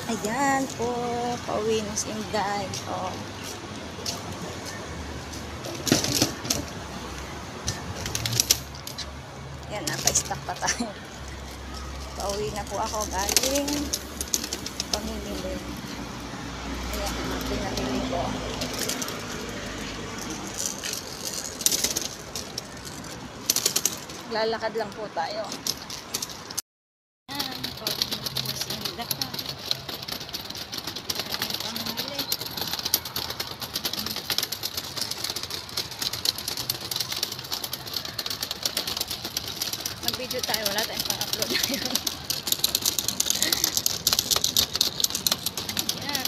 Ayan po, pauwi na si Inday. Oh. Ayan, napa-stock pa tayo. Pauwi na po ako galing pamimili. Ayan, ang pinamili ko. Lalakad lang po tayo. Ayan, pauwi na po si Inday. Mag-video tayo, wala tayong pang-upload ngayon. Yan,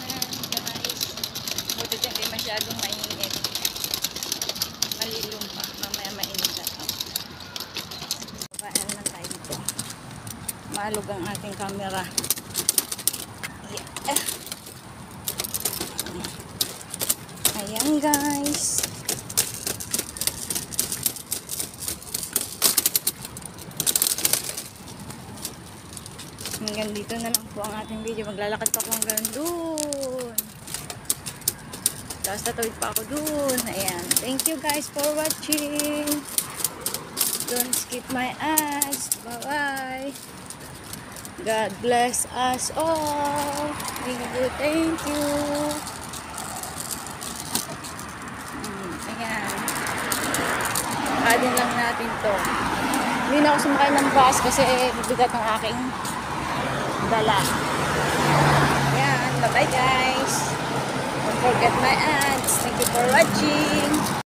guys. Buti din kayo masyadong mainit. Malilong pa, mamaya mainit na ito. Babaan naman tayo dito. Maalog ang ating camera. Yeah. Ayan guys. Hanggang dito na lang po ang ating video. Maglalakad pa ako hanggang doon. Tapos tatawid pa ako doon. Ayan. Thank you guys for watching. Don't skip my ads. Bye-bye. God bless us all. Thank you. Thank you. Ayan. Kadin lang natin to. Hindi na ako sumakay ng bus kasi bigat ng aking dala. Ayan, bye bye guys. Don't forget my ads. Thank you for watching.